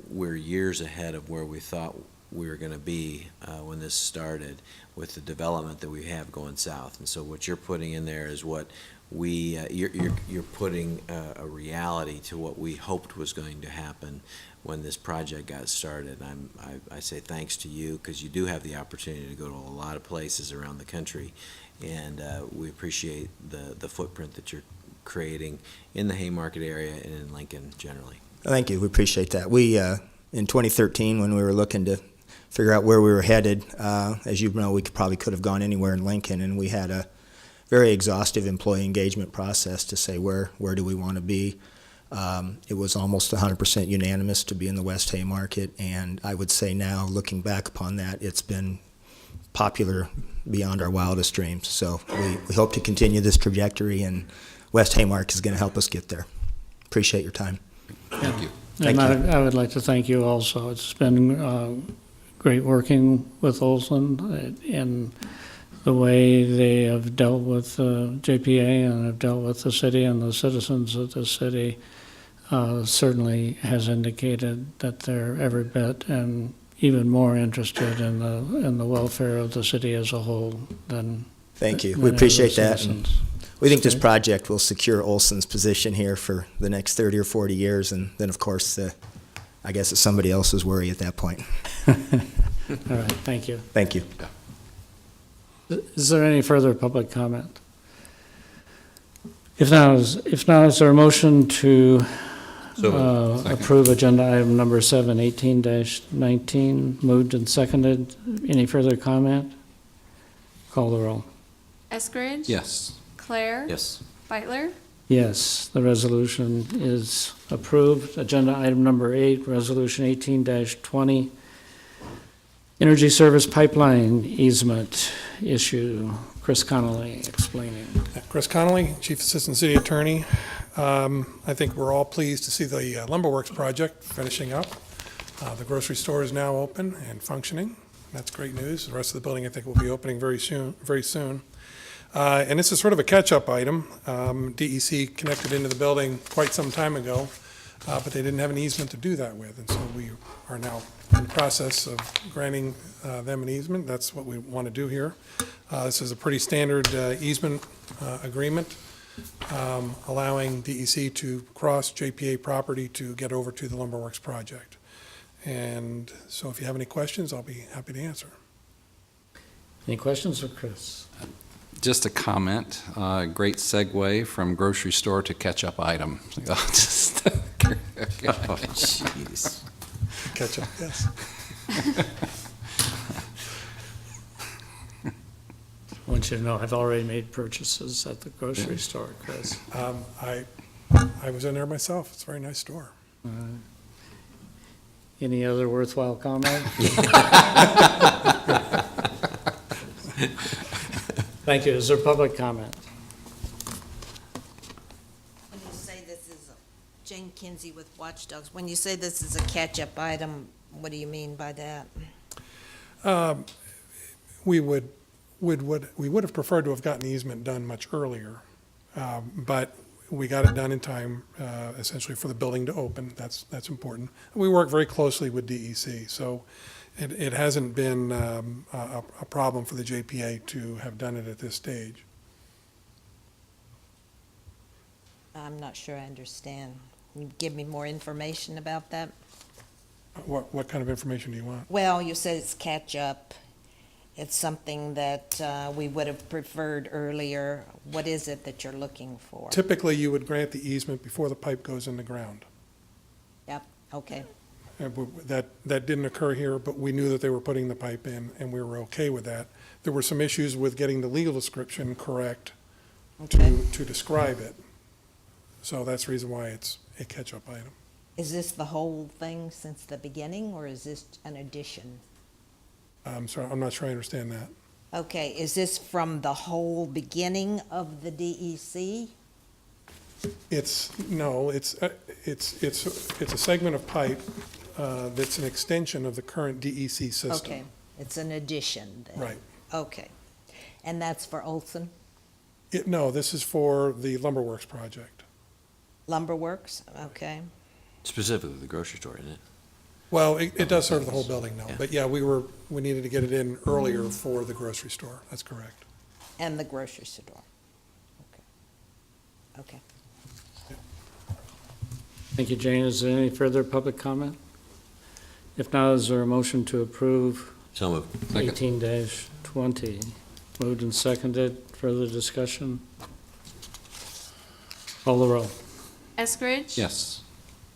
we're years ahead of where we thought we were going to be when this started, with the development that we have going south. And so what you're putting in there is what you're putting a reality to what we hoped was going to happen when this project got started. I say thanks to you, because you do have the opportunity to go to a lot of places around the country, and we appreciate the footprint that you're creating in the Haymarket area and in Lincoln generally. Thank you. We appreciate that. We, in 2013, when we were looking to figure out where we were headed, as you know, we could have gone anywhere in Lincoln, and we had a very exhaustive employee engagement process to say where do we want to be. It was almost 100% unanimous to be in the West Haymarket, and I would say now, looking back upon that, it's been popular beyond our wildest dreams. So we hope to continue this trajectory, and West Haymarket is going to help us get there. Appreciate your time. Thank you. Thank And I would like to thank you also. It's been great working with Olson in the way they have dealt with JPA and have dealt with the city, and the citizens of the city certainly has indicated that they're every bit and even more interested in the welfare of the city as a whole than. Thank you. than We other appreciate that. And citizens. we think this project will secure Olson's position here for the next 30 or 40 years, and then, of course, I guess it's somebody else's worry at that point. All right, thank you. Thank you. Is there any further public comment? If not, is there a motion to Second. approve agenda item number 7, 18-19, moved and seconded? Any further comment? Call the roll. Eskridge? Yes. Claire? Yes. Beitler? Yes, the resolution is approved. Agenda item number 8, resolution 18-20, energy service pipeline easement issue. Chris Connolly explaining. Chris Connolly, Chief Assistant City Attorney. I think we're all pleased to see the Lumberworks project finishing up. The grocery store is now open and functioning. That's great news. The rest of the building, I think, will be opening very soon. And this is sort of a catch-up item. DEC connected into the building quite some time ago, but they didn't have an easement to do that with. And so we are now in the process of granting them an easement. That's what we want to do here. This is a pretty standard easement agreement, allowing DEC to cross JPA property to get over to the Lumberworks project. And so if you have any questions, I'll be happy to answer. Any questions for Chris? Just a comment, great segue from grocery store to ketchup item. Just- Oh, jeez. Catch up, yes. I want you to know I've already made purchases at the grocery store, Chris. I was in there myself. It's a very nice store. Any other worthwhile comment? Thank you. Is there public comment? When you say this is, Jane Kinsey with Watchdogs, when you say this is a catch-up item, what do you mean by that? We would have preferred to have gotten the easement done much earlier, but we got it done in time, essentially for the building to open. That's important. We work very closely with DEC, so it hasn't been a problem for the JPA to have done it at this stage. I'm not sure I understand. Can you give me more information about that? What kind of information do you want? Well, you said it's catch-up. It's something that we would have preferred earlier. What is it that you're looking for? Typically, you would grant the easement before the pipe goes in the ground. Yep, okay. That didn't occur here, but we knew that they were putting the pipe in, and we were okay with that. There were some issues with getting the legal description correct Okay. to describe it. So that's the reason why it's a catch-up item. Is this the whole thing since the beginning, or is this an addition? I'm sorry, I'm not sure I understand that. Okay, is this from the whole beginning of the DEC? It's a segment of pipe that's an extension of the current DEC system. Okay, it's an addition then? Right. Okay. And that's for Olson No, this is for the Lumberworks project. Lumberworks? Okay. Specifically the grocery store, isn't it? Well, it does serve the whole building now, Yeah. but yeah, we needed to get it in earlier for the grocery store. That's correct. And the grocery store? Okay. Okay. Thank you, Jane. Is there any further public comment? If not, is there a motion to approve So moved. Second. 18-20? Moved and seconded. Further discussion? Call the roll. Eskridge? Yes.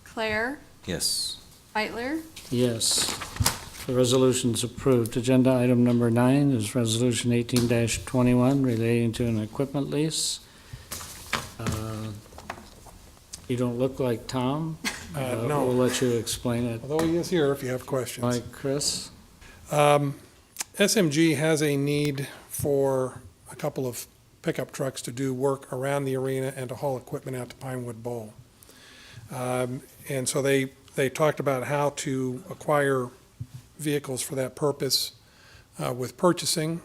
Claire? Yes. Beitler? Yes. The resolution's approved. Agenda item number 9 is resolution 18-21 relating to an equipment lease. You don't look like Tom. No. We'll let you explain it. Although he is here if you have questions. Like Chris? SMG has a need for a couple of pickup trucks to do work around the arena and to haul equipment out to Pinewood Bowl. And so they talked about how to acquire vehicles for that purpose with purchasing.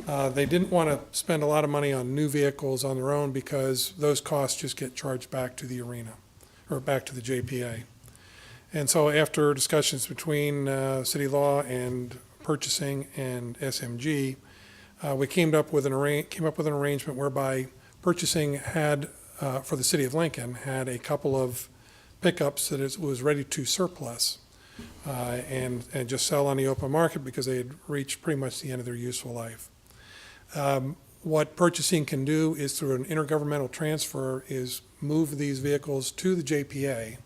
They didn't want to spend a lot of money on new vehicles on their own because those costs just get charged back to the arena, or back to the JPA. And so after discussions between city law and purchasing and SMG, we came up with an arrangement whereby purchasing had, for the city of Lincoln, had a couple of pickups that it was ready to surplus and just sell on the open market because they had reached pretty much the end of their useful life. What purchasing can do is through an intergovernmental transfer is move these vehicles to the JPA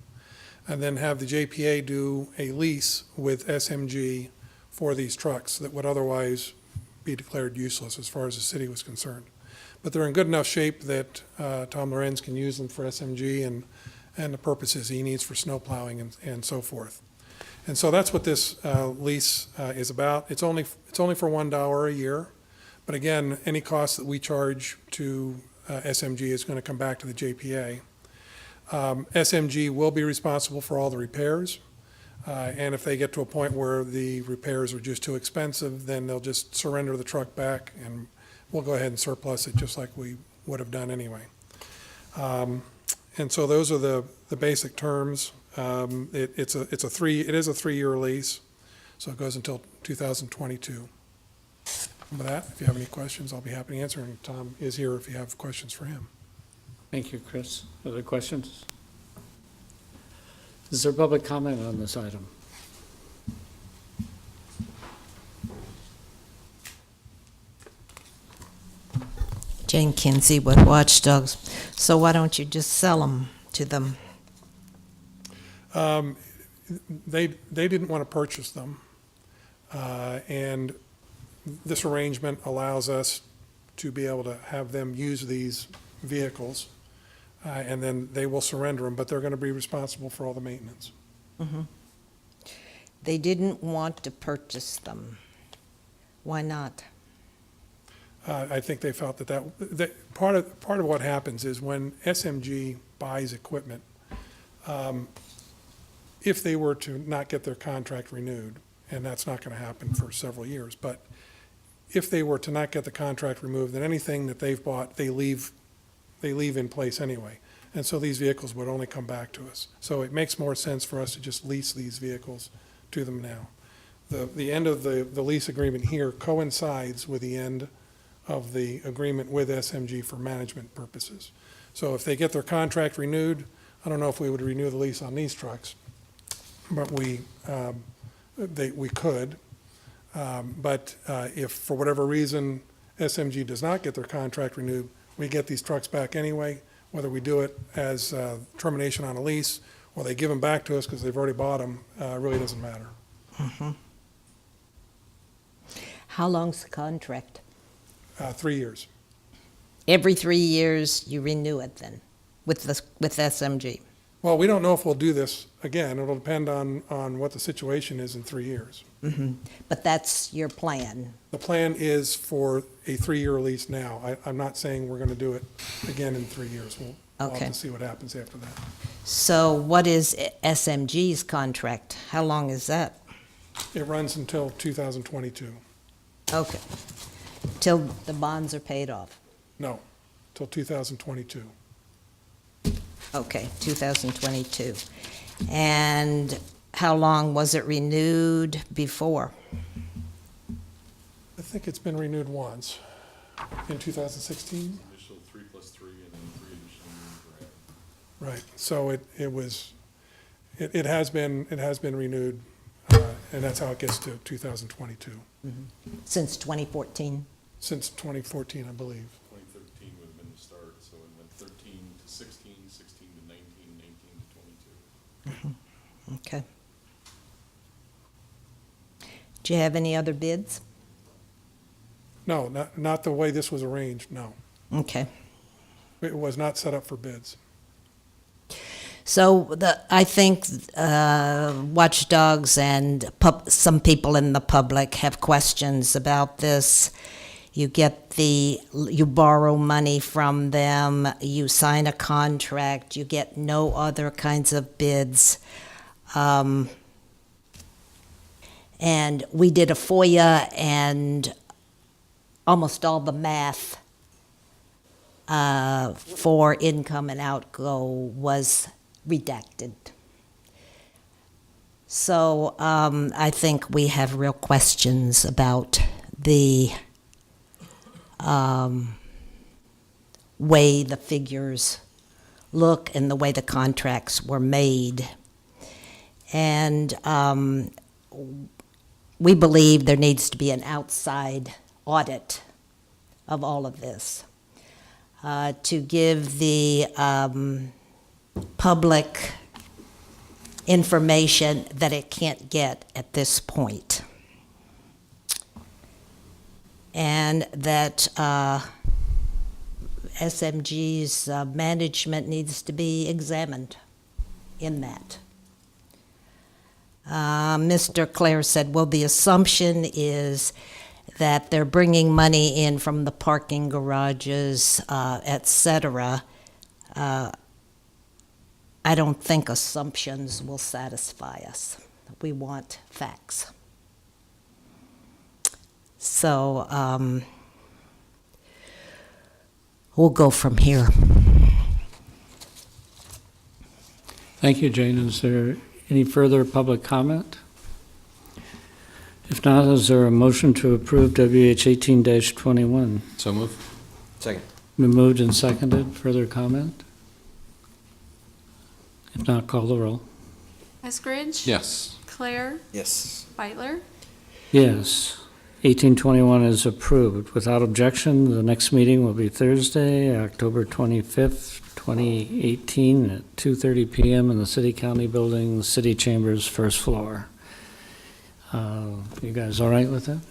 and then have the JPA do a lease with SMG for these trucks that would otherwise be declared useless as far as the city was concerned. But they're in good enough shape that Tom Lorenz can use them for SMG and the purposes he needs for snow plowing and so forth. And so that's what this lease is about. It's only for $1 a year. But again, any cost that we charge to SMG is going to come back to the JPA. SMG will be responsible for all the repairs. And if they get to a point where the repairs are just too expensive, then they'll just surrender the truck back and we'll go ahead and surplus it just like we would have done anyway. And so those are the basic terms. It is a 3-year lease, so it goes until 2022. With that, if you have any questions, I'll be happy to answer, and Tom is here if you have questions for him. Thank you, Chris. Other questions? Is there public comment on this item? Jane Kinsey with Watchdogs. So why don't you just sell them to them? They didn't want to purchase them, and this arrangement allows us to be able to have them use these vehicles, and then they will surrender them, but they're going to be responsible for all the maintenance. They didn't want to purchase them. Why not? I think they felt that part of what happens is when SMG buys equipment, if they were to not get their contract renewed, and that's not going to happen for several years, but if they were to not get the contract removed, then anything that they've bought, they leave in place anyway. And so these vehicles would only come back to us. So it makes more sense for us to just lease these vehicles to them now. The end of the lease agreement here coincides with the end of the agreement with SMG for management purposes. So if they get their contract renewed, I don't know if we would renew the lease on these trucks, but we could. But if for whatever reason SMG does not get their contract renewed, we get these trucks back anyway, whether we do it as termination on a lease or they give them back to us because they've already bought them, really doesn't matter. How long's the contract? 3 years. Every 3 years you renew it then with SMG? Well, we don't know if we'll do this again. It'll depend on what the situation is in 3 years. But that's your plan? The plan is for a 3-year lease now. I'm not saying we're going to do it again in 3 years. We'll have to see what happens after that. So what is SMG's contract? How long is that? It runs until 2022. Okay. Till the bonds are paid off? No, till 2022. Okay, 2022. And how long was it renewed before? I think it's been renewed once, in 2016. Initial 3 + 3 and then 3 additional years. Right, so it has been renewed, and that's how it gets to 2022. Since 2014? Since 2014, I believe. 2013 would have been the start, so it went 13 to 16, 16 to 19, 19 to 22. Okay. Do you have any other bids? No, not the way this was arranged, no. Okay. It was not set up for bids. So I think watchdogs and some people in the public have questions about this. You borrow money from them, you sign a contract, you get no other kinds of bids. And we did a FOIA, and almost all the math for income and outgo was redacted. So I think we have real questions about the way the figures look and the way the contracts were made. And we believe there needs to be an outside audit of all of this to give the public information that it can't get at this point. And that SMG's management needs to be examined in that. Mr. Clare said, well, the assumption is that they're bringing money in from the parking garages, et cetera. I don't think assumptions will satisfy us. We want facts. So we'll go from here. Thank you, Jane. Is there any further public comment? If not, is there a motion to approve WH 18-21? So move. Second. Been moved and seconded. Further comment? If not, call the roll. Eskridge? Yes. Claire? Yes. Beitler? Yes. 1821 is approved. Without objection, the next meeting will be Thursday, October 25th, 2018 at 2:30 p.m. in the City County Building, City Chambers, first floor. You guys all right with that?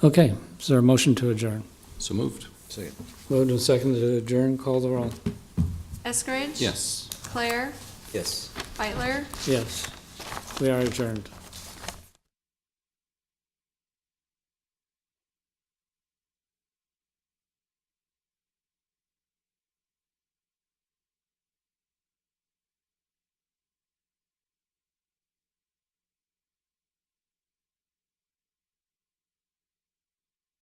Okay, is there a motion to adjourn? So moved. Second. Moved and seconded to adjourn, call the roll. Eskridge? Yes. Claire? Yes. Beitler? Yes, we are adjourned.